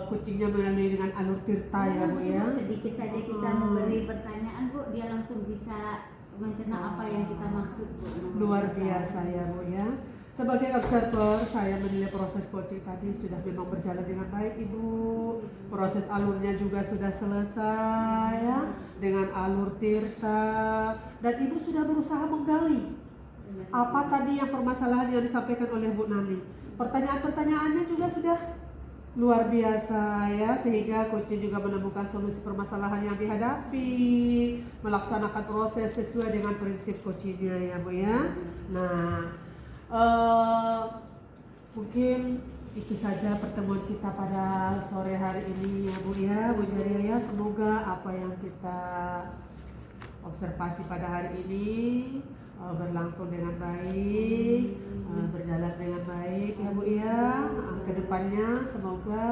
Speaker 3: coachingnya melalui dengan alur tirta ya Bu ya.
Speaker 2: Sedikit saja kita memberi pertanyaan Bu, dia langsung bisa mencerna apa yang kita maksud Bu.
Speaker 3: Luar biasa ya Bu ya. Sebagai observer, saya menilai proses coaching tadi sudah memang berjalan dengan baik Ibu. Proses alurnya juga sudah selesai ya, dengan alur tirta. Dan Ibu sudah berusaha menggali apa tadi yang permasalahan yang disampaikan oleh Bu Nani. Pertanyaan-pertanyaannya juga sudah luar biasa ya, sehingga coaching juga menemukan solusi permasalahan yang dihadapi, melaksanakan proses sesuai dengan prinsip coachingnya ya Bu ya. Nah, mungkin itu saja pertemuan kita pada sore hari ini ya Bu ya, Bu Jaria ya. Semoga apa yang kita observasi pada hari ini berlangsung dengan baik, berjalan dengan baik ya Bu ya. Kedepannya semoga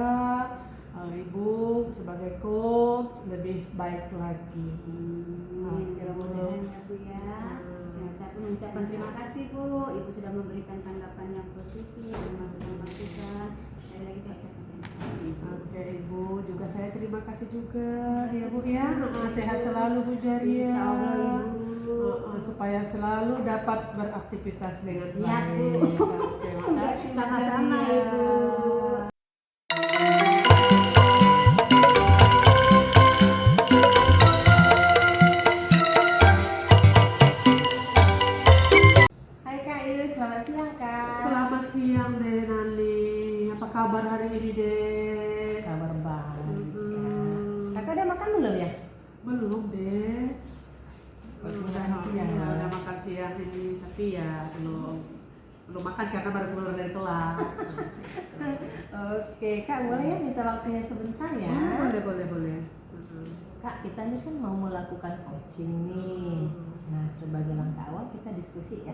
Speaker 3: Ibu sebagai coach lebih baik lagi.
Speaker 2: Mudah-mudahan ya Bu ya. Saya pun mengucapkan terima kasih Bu, Ibu sudah memberikan tanggapan yang positif dan masukan-masukan. Sekali lagi saya ucapkan terima kasih.
Speaker 3: Oke Ibu, juga saya terima kasih juga ya Bu ya. Sehat selalu Bu Jaria.
Speaker 2: Insya Allah Ibu.
Speaker 3: Supaya selalu dapat beraktivitas dengan
Speaker 2: Siap, Bu.
Speaker 3: baik. Terima kasih Bu
Speaker 2: Sama-sama
Speaker 3: Jaria.
Speaker 2: Ibu.
Speaker 1: Hai Kak Iris, selamat siang Kak.
Speaker 3: Selamat siang Dek Nani. Apa kabar hari ini Dek?
Speaker 1: Kabar baik Kak. Kakak udah makan belum ya?
Speaker 3: Belum Dek.
Speaker 1: Makan siang ya.
Speaker 3: Udah makan siang ini, tapi ya belum makan karena baru keluar dari kelas.
Speaker 1: Oke Kak, boleh ya minta waktunya sebentar ya?
Speaker 3: Boleh.
Speaker 1: Kak, kita ini kan mau melakukan coaching nih. Nah, sebagai langkah awal kita diskusi ya.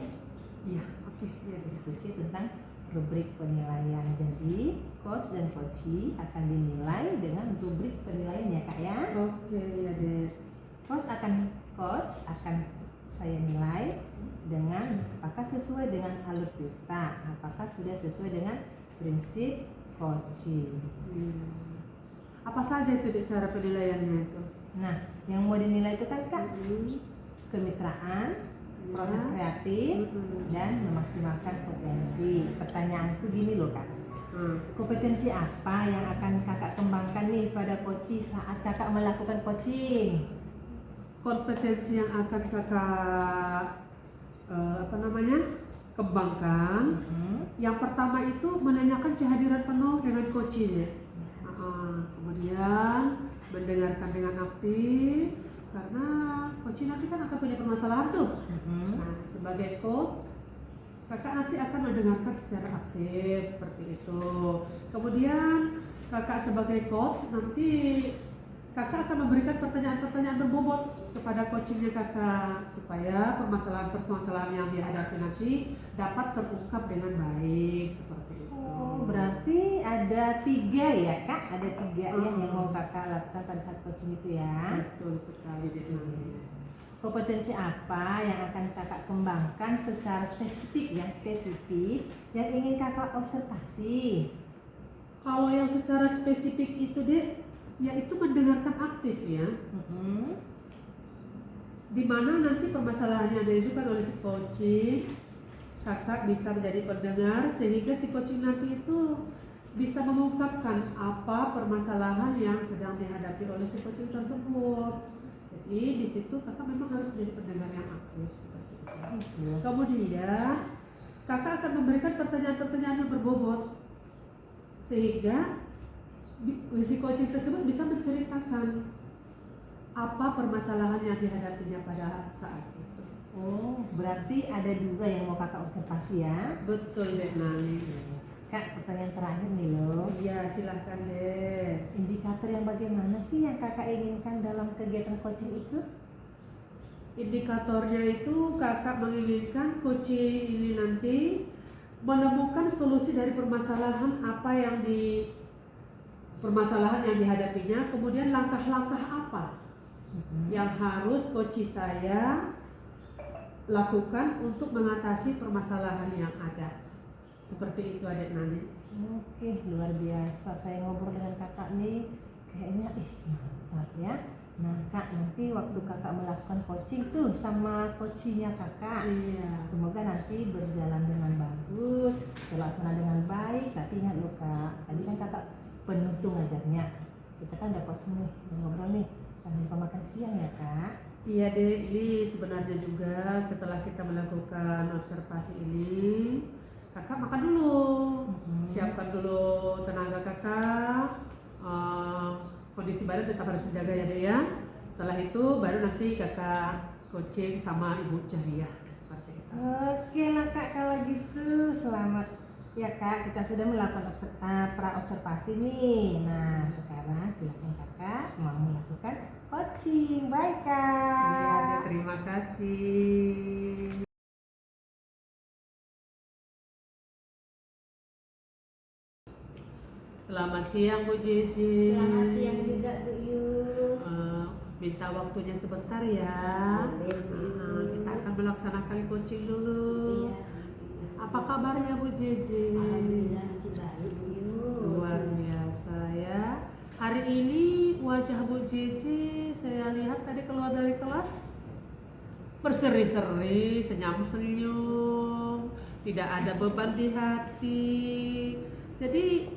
Speaker 3: Iya, oke. Ya,
Speaker 1: Diskusi tentang rubrik penilaian. Jadi, coach dan coachee akan dinilai dengan rubrik penilaian ya Kak ya.
Speaker 3: Oke ya Dek.
Speaker 1: Coach akan saya nilai dengan apakah sesuai dengan alur kita, apakah sudah sesuai dengan prinsip coaching.
Speaker 3: Apa saja itu Dek cara penilaiannya itu?
Speaker 1: Nah, yang mau dinilai itu kan Kak kemitraan, proses kreatif, dan memaksimalkan potensi. Pertanyaanku gini loh Kak, kompetensi apa yang akan Kakak kembangkan nih pada coachee saat Kakak melakukan coaching?
Speaker 3: Kompetensi yang akan Kakak kembangkan. Yang pertama itu menanyakan kehadiran penuh dengan coaching ya. Kemudian mendengarkan dengan aktif, karena coaching nanti kan akan punya permasalahan tuh. Nah, sebagai coach Kakak nanti akan mendengarkan secara aktif seperti itu. Kemudian Kakak sebagai coach nanti Kakak akan memberikan pertanyaan-pertanyaan berbobot kepada coachingnya Kakak, supaya permasalahan-permasalahan yang dihadapi nanti dapat terungkap dengan baik seperti itu.
Speaker 1: Oh, berarti ada 3 ya Kak? Ada 3 ya yang mau Kakak lakukan pada saat coaching itu ya?
Speaker 3: Betul sekali Dek Nani.
Speaker 1: kompetensi apa yang akan kakak kembangkan secara spesifik yang ingin kakak observasi?
Speaker 3: Kalau yang secara spesifik itu dek, yaitu mendengarkan aktif ya. Dimana nanti permasalahannya ada itu kan oleh si coaching, kakak bisa menjadi pendengar sehingga si coaching nanti itu bisa mengungkapkan apa permasalahan yang sedang dihadapi oleh si coaching tersebut. Jadi di situ kakak memang harus menjadi pendengar yang aktif seperti itu. Kemudian kakak akan memberikan pertanyaan-pertanyaan yang berbobot sehingga si coaching tersebut bisa menceritakan apa permasalahan yang dihadapinya pada saat itu.
Speaker 1: Oh, berarti ada dua yang mau kakak observasi ya?
Speaker 3: Betul deh Nani.
Speaker 1: Kak, pertanyaan terakhir nih loh.
Speaker 3: Iya silahkan deh.
Speaker 1: Indikator yang bagaimana sih yang kakak inginkan dalam kegiatan coaching itu?
Speaker 3: Indikatornya itu kakak menginginkan coaching ini nanti menemukan solusi dari permasalahan permasalahan yang dihadapinya, kemudian langkah-langkah apa yang harus coach saya lakukan untuk mengatasi permasalahan yang ada. Seperti itu adik Nani.
Speaker 1: Oke, luar biasa. Saya ngobrol dengan kakak nih, kayaknya mantap ya. Nah kak, nanti waktu kakak melakukan coaching tuh sama coachingnya kakak, semoga nanti berjalan dengan bagus, terlaksana dengan baik. Tapi ingat loh kak, tadi kan kakak penuh tuh ngajarnya. Kita kan udah coaching nih, udah ngobrol nih, sambil lupa makan siang ya kak.
Speaker 3: Iya deh, ini sebenarnya juga setelah kita melakukan observasi ini, kakak makan dulu, siapkan dulu tenaga kakak, kondisi badan tetap harus dijaga ya deh ya. Setelah itu baru nanti kakak coaching sama Ibu Jahriah seperti itu.
Speaker 1: Oke lah kak, kalau gitu selamat ya kak, kita sudah melakukan pra-observasi nih. Nah sekarang silakan kakak mau melakukan coaching. Bye kak.
Speaker 3: Iya, terima kasih. Selamat siang Bu Jeje.
Speaker 2: Selamat siang juga Bu Yus.
Speaker 3: Minta waktunya sebentar ya. Kita akan melaksanakan coaching dulu.
Speaker 2: Iya.
Speaker 3: Apa kabarnya Bu Jeje?
Speaker 2: Alhamdulillah masih baik Bu Yus.
Speaker 3: Luar biasa ya. Hari ini wajah Bu Jeje saya lihat tadi keluar dari kelas berseri-seri, senyum-senyum, tidak ada beban di hati. Jadi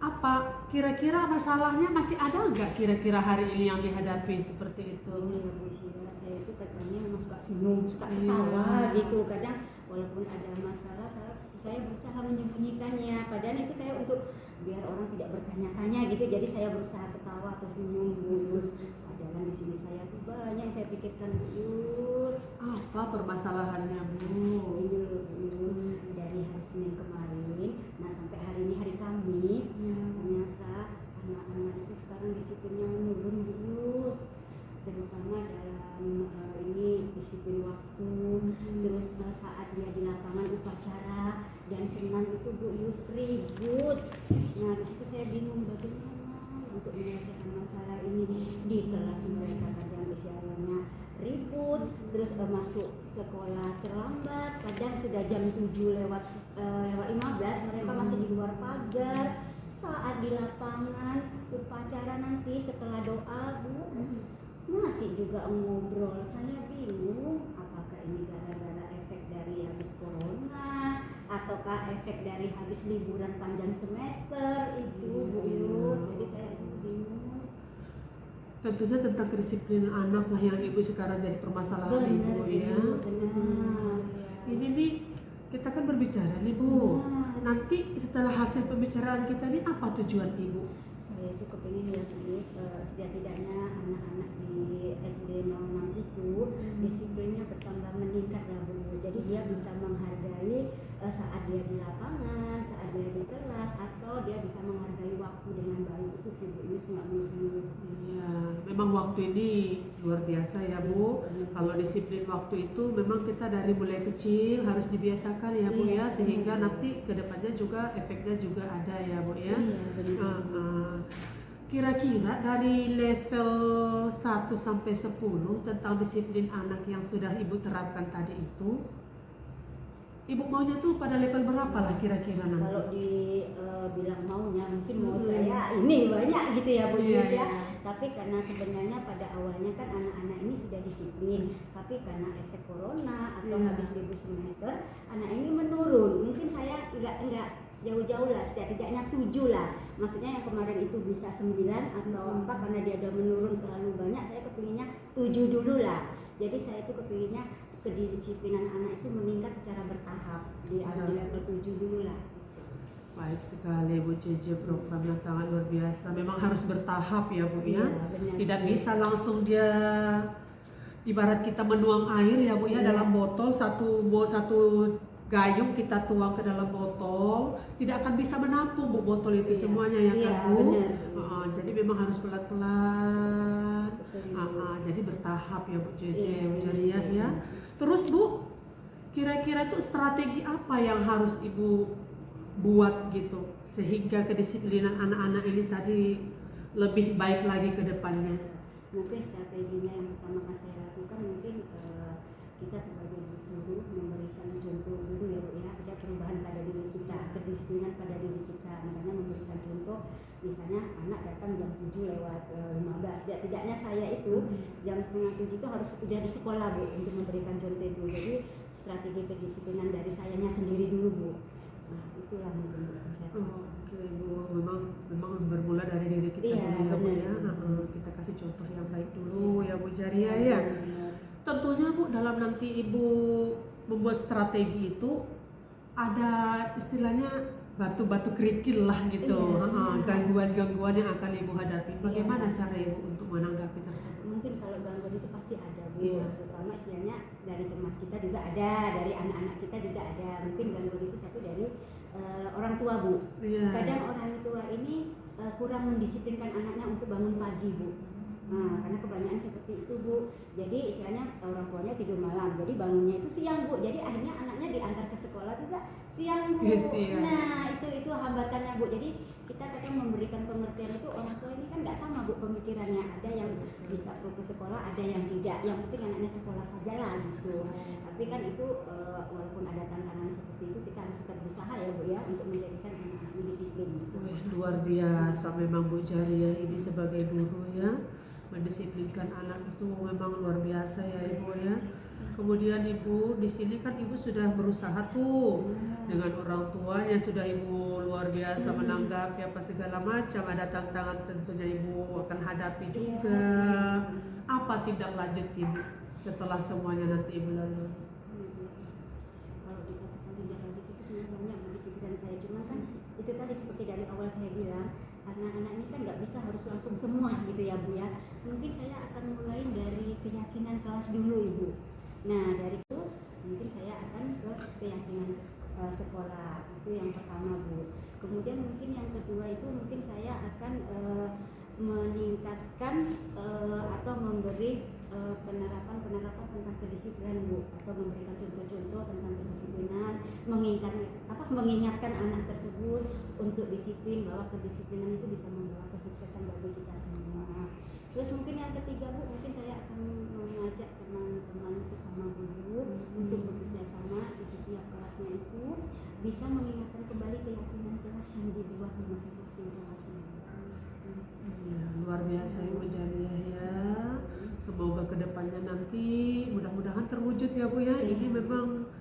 Speaker 3: apa kira-kira masalahnya masih ada nggak kira-kira hari ini yang dihadapi seperti itu?
Speaker 2: Ini ya Bu Syira, saya itu katanya memang suka senyum, suka ketawa gitu. Kadang walaupun ada masalah saya berusaha menyembunyikannya. Padahal itu saya untuk biar orang tidak bertanya-tanya gitu. Jadi saya berusaha ketawa atau senyum terus. Padahal di sini saya tuh banyak yang saya pikirkan Bu Yus.
Speaker 3: Apa permasalahannya Bu?
Speaker 2: Ini loh Bu Yus, dari hari Senin kemarin, nah sampai hari ini hari Kamis, ternyata anak-anak itu sekarang disiplinnya menurun Bu Yus, terutama dalam ini disiplin waktu, terus saat dia di lapangan upacara dan senam itu Bu Yus ribut. Nah di situ saya bingung bagaimana untuk menyelesaikan masalah ini. Di kelas mereka kadang isiannya ribut, terus masuk sekolah terlambat, kadang sudah jam 7 lewat 15 mereka masih di luar pagar. Saat di lapangan upacara nanti setelah doa Bu, masih juga ngobrol. Saya bingung apakah ini gara-gara efek dari habis corona ataukah efek dari habis liburan panjang semester itu Bu Yus. Jadi saya bingung.
Speaker 3: Tentunya tentang kedisiplinan anak lah yang Ibu sekarang jadi permasalahan Ibu ya.
Speaker 2: Benar.
Speaker 3: Ini nih kita kan berbicara nih Bu. Nanti setelah hasil pembicaraan kita nih apa tujuan Ibu?
Speaker 2: Saya itu kepingin ya Bu Yus, setidak-tidaknya anak-anak di SD 06 itu disiplinnya bertambah meningkat lah Bu Yus. Jadi dia bisa menghargai saat dia di lapangan, saat dia di kelas, atau dia bisa menghargai waktu dengan baik. Itu sih Bu Yus nggak menurut.
Speaker 3: Iya, memang waktu ini luar biasa ya Bu. Kalau disiplin waktu itu memang kita dari mulai kecil harus dibiasakan ya Bu ya, sehingga nanti kedepannya juga efeknya juga ada ya Bu ya.
Speaker 2: Iya benar.
Speaker 3: kira-kira dari level 1 sampai 10 tentang disiplin anak yang sudah Ibu terapkan tadi itu, Ibu maunya tuh pada level berapa lah kira-kira nanti?
Speaker 2: Kalau bilang maunya mungkin mau saya ini banyak gitu ya Bu
Speaker 3: Iya,
Speaker 2: Yus ya.
Speaker 3: iya.
Speaker 2: Tapi karena sebenarnya pada awalnya kan anak-anak ini sudah disiplin, tapi karena efek corona atau
Speaker 3: Iya.
Speaker 2: habis libur semester, anak ini menurun. Mungkin saya nggak jauh-jauh lah, setidaknya 7 lah. Maksudnya yang kemarin itu bisa 9 atau apa, karena dia udah menurun terlalu banyak, saya kepinginnya 7 dulu lah. Jadi saya itu kepinginnya kedisiplinan anak itu meningkat secara bertahap di level 7 dulu lah.
Speaker 3: Baik sekali Bu Cece, program yang sangat luar biasa. Memang harus bertahap ya Bu ya.
Speaker 2: Iya, benar.
Speaker 3: Tidak bisa langsung dia, ibarat kita menuang air ya Bu ya,
Speaker 2: Iya.
Speaker 3: dalam botol satu gayung kita tuang ke dalam botol, tidak akan bisa menampung Bu botol itu
Speaker 2: Iya.
Speaker 3: semuanya ya
Speaker 2: Iya,
Speaker 3: kan Bu.
Speaker 2: benar.
Speaker 3: Jadi memang harus pelan-pelan.
Speaker 2: Betul.
Speaker 3: Jadi bertahap ya Bu Cece,
Speaker 2: Iya,
Speaker 3: Bu Jariah ya. Terus Bu, kira-kira tuh strategi apa yang harus Ibu buat gitu sehingga kedisiplinan anak-anak ini tadi lebih baik lagi ke depannya?
Speaker 2: Mungkin strateginya yang pertama akan saya lakukan mungkin kita sebagai guru memberikan contoh dulu ya Bu ya, bisa perubahan pada diri kita, kedisiplinan pada diri kita. Misalnya memberikan contoh, misalnya anak datang jam 7 lewat 15, setidaknya saya itu jam setengah 7 itu harus sudah di sekolah Bu untuk memberikan contoh itu. Jadi strategi kedisiplinan dari sayanya sendiri dulu Bu. Nah itulah mungkin Bu yang saya lakukan.
Speaker 3: Oke Bu, memang bermula dari diri kita
Speaker 2: Iya,
Speaker 3: dulu ya Bu
Speaker 2: benar.
Speaker 3: ya. Kita kasih contoh yang baik dulu ya Bu Jariah ya. Tentunya Bu, dalam nanti Ibu membuat strategi itu ada istilahnya batu-batu kerikil lah gitu.
Speaker 2: Iya.
Speaker 3: Gangguan-gangguan yang akan Ibu hadapi. Bagaimana cara Ibu untuk menanggapi tersebut?
Speaker 2: Mungkin kalau gangguan itu pasti ada Bu,
Speaker 3: Iya.
Speaker 2: terutama istilahnya dari teman kita juga ada, dari anak-anak kita juga ada. Mungkin gangguan itu satu dari orang tua Bu.
Speaker 3: Iya.
Speaker 2: Kadang orang tua ini kurang mendisiplinkan anaknya untuk bangun pagi Bu. Nah, karena kebanyakan seperti itu Bu. Jadi istilahnya orang tuanya tidur malam, jadi bangunnya itu siang Bu. Jadi akhirnya anaknya diantar ke sekolah juga siang Bu.
Speaker 3: Siang.
Speaker 2: Nah itu hambatannya Bu. Jadi kita kadang memberikan pengertian itu, orang tua ini kan nggak sama Bu pemikirannya. Ada yang bisa perlu ke sekolah, ada yang tidak. Yang penting anaknya sekolah saja lah gitu. Tapi kan itu walaupun ada tantangan seperti itu, kita harus tetap berusaha ya Bu ya untuk menjadikan anak-anak ini disiplin gitu.
Speaker 3: Luar biasa memang Bu Jariah ini sebagai guru ya, mendisiplinkan anak itu memang luar biasa ya Ibu ya. Kemudian Ibu di sini kan Ibu sudah berusaha tuh dengan orang tuanya, sudah Ibu luar biasa menanggapi apa segala macam, ada tantangan tentunya Ibu akan hadapi juga. Apa tindak lanjut Ibu setelah semuanya nanti Ibu lalui?
Speaker 2: Kalau dikatakan tindak lanjut itu sebenarnya banyak di pikiran saya, cuma kan itu tadi seperti dari awal saya bilang, anak-anak ini kan nggak bisa harus langsung semua gitu ya Bu ya. Mungkin saya akan mulai dari keyakinan kelas dulu Ibu. Nah dari itu mungkin saya akan ke keyakinan sekolah, itu yang pertama Bu. Kemudian mungkin yang kedua itu mungkin saya akan meningkatkan atau memberi penerapan tentang kedisiplinan Bu, atau memberikan contoh-contoh tentang kedisiplinan, mengingatkan anak tersebut untuk disiplin, bahwa kedisiplinan itu bisa membawa kesuksesan bagi kita semua. Terus mungkin yang ketiga Bu, mungkin saya akan mengajak teman-teman sesama guru untuk bekerja sama di setiap kelasnya itu bisa mengingatkan kembali keyakinan kelas yang dibuat di masing-masing kelasnya.
Speaker 3: Ya, luar biasa Ibu Jariah ya. Semoga kedepannya nanti mudah-mudahan terwujud ya Bu ya. Ini memang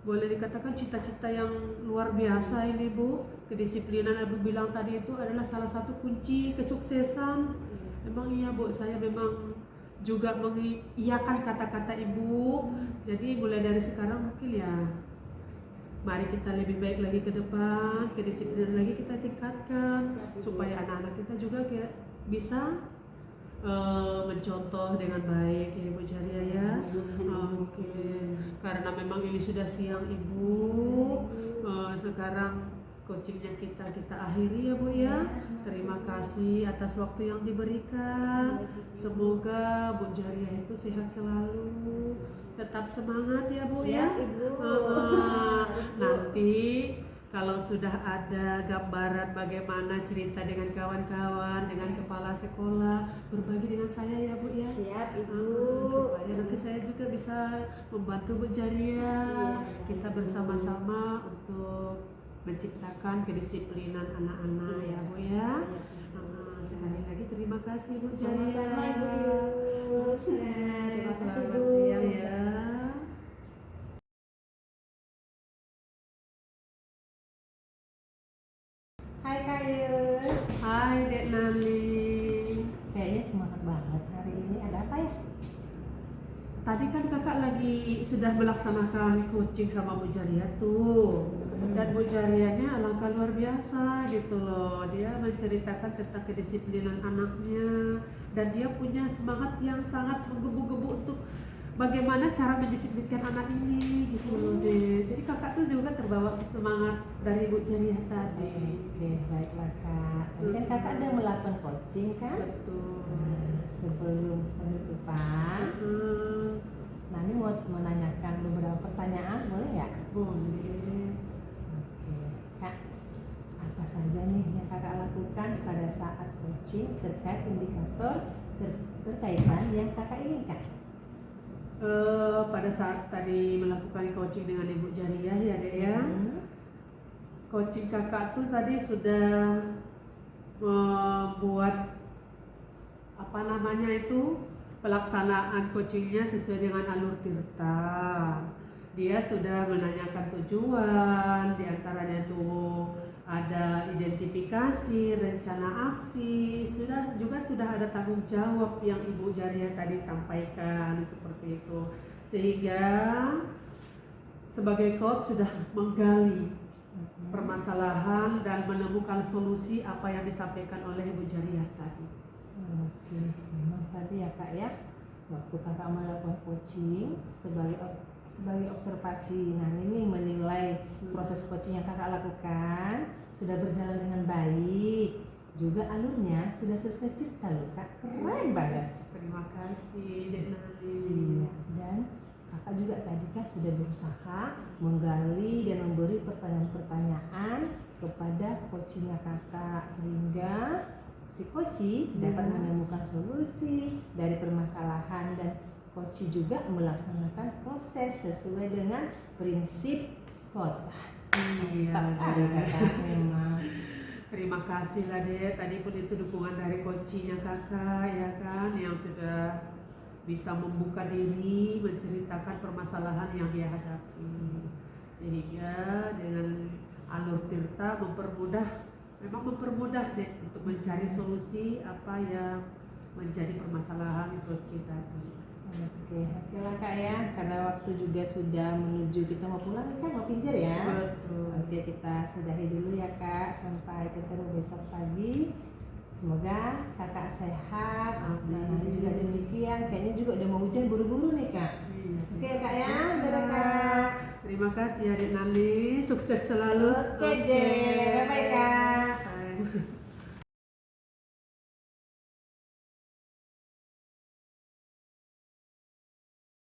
Speaker 3: boleh dikatakan cita-cita yang luar biasa ini Bu. Kedisiplinan Ibu bilang tadi itu adalah salah satu kunci kesuksesan. Memang iya Bu, saya memang juga mengiyakan kata-kata Ibu. Jadi mulai dari sekarang mungkin ya, mari kita lebih baik lagi ke depan, kedisiplinan lagi kita tingkatkan supaya anak-anak kita juga bisa mencontoh dengan baik ya Ibu Jariah ya. Oke. Karena memang ini sudah siang Ibu, sekarang coachingnya kita akhiri ya Bu ya. Terima kasih atas waktu yang diberikan. Semoga Bu Jariah itu sehat selalu, tetap semangat ya Bu ya.
Speaker 2: Ibu.
Speaker 3: Nanti kalau sudah ada gambaran bagaimana cerita dengan kawan-kawan, dengan kepala sekolah, berbagi dengan saya ya Bu ya.
Speaker 2: Siap Ibu.
Speaker 3: Supaya nanti saya juga bisa membantu Bu Jaria. Kita bersama-sama untuk menciptakan kedisiplinan anak-anak ya Bu ya. Sekali lagi terima kasih Bu Jaria.
Speaker 2: Sama-sama Ibu Yus. Terima kasih
Speaker 3: Selamat
Speaker 2: Bu.
Speaker 3: siang ya.
Speaker 1: Hai Kak Yus.
Speaker 3: Hai Dek Nani.
Speaker 1: Kayaknya semangat banget hari ini. Ada apa ya?
Speaker 3: Tadi kan kakak lagi sudah melaksanakan coaching sama Bu Jaria tuh. Dan Bu Jarianya alangkah luar biasa gitu loh. Dia menceritakan tentang kedisiplinan anaknya. Dan dia punya semangat yang sangat menggebu-gebu untuk bagaimana cara mendisiplinkan anak ini gitu loh deh. Jadi kakak tuh juga terbawa semangat dari Bu Jaria tadi.
Speaker 1: Oke, baiklah Kak. Tadi kan Kakak ada melakukan coaching kan?
Speaker 3: Betul.
Speaker 1: Nah, sebelum penutupan, nah ini mau menanyakan beberapa pertanyaan, boleh nggak?
Speaker 3: Boleh.
Speaker 1: Oke, Kak. Apa saja nih yang Kakak lakukan pada saat coaching terkait indikator terkaitan yang Kakak inginkan?
Speaker 3: Pada saat tadi melakukan coaching dengan Ibu Jaria ya Dek ya. Coaching kakak tuh tadi sudah membuat apa namanya itu pelaksanaan coachingnya sesuai dengan alur tirta. Dia sudah menanyakan tujuan, diantaranya tuh ada identifikasi, rencana aksi, sudah ada tanggung jawab yang Ibu Jaria tadi sampaikan seperti itu. Sehingga sebagai coach sudah menggali permasalahan dan menemukan solusi apa yang disampaikan oleh Ibu Jaria tadi.
Speaker 1: Oke, memang tadi ya Kak ya, waktu Kakak melakukan coaching sebagai observasi, nah ini menilai proses coaching yang Kakak lakukan sudah berjalan dengan baik, juga alurnya sudah sesuai tirta loh Kak, keren banget.
Speaker 3: Terima kasih Dek Nani.
Speaker 1: Iya, dan Kakak juga tadi kan sudah berusaha menggali dan memberi pertanyaan-pertanyaan kepada coachingnya Kakak sehingga si coaching dapat menemukan solusi dari permasalahan dan coaching juga melaksanakan proses sesuai dengan prinsip coach.
Speaker 3: Iya,
Speaker 1: Kakak memang.
Speaker 3: terima kasih lah Dek. Tadi pun itu dukungan dari coachingnya kakak ya kan, yang sudah bisa membuka diri, menceritakan permasalahan yang dia hadapi. Sehingga dengan alur tirta mempermudah Dek untuk mencari solusi apa yang menjadi permasalahan coaching tadi.
Speaker 1: Oke lah Kak ya, karena waktu juga sudah menuju kita mau pulang nih kan, mau pinjar ya.
Speaker 3: Betul.
Speaker 1: Oke, kita sudahi dulu ya Kak, sampai ketemu besok pagi. Semoga Kakak sehat. Nah, nanti juga demikian, kayaknya juga udah mau hujan, buru-buru nih Kak.
Speaker 3: Iya.
Speaker 1: Oke Kak ya, dadah Kak.
Speaker 3: Terima kasih Adik Nani, sukses selalu.
Speaker 1: Oke deh, bye-bye Kak.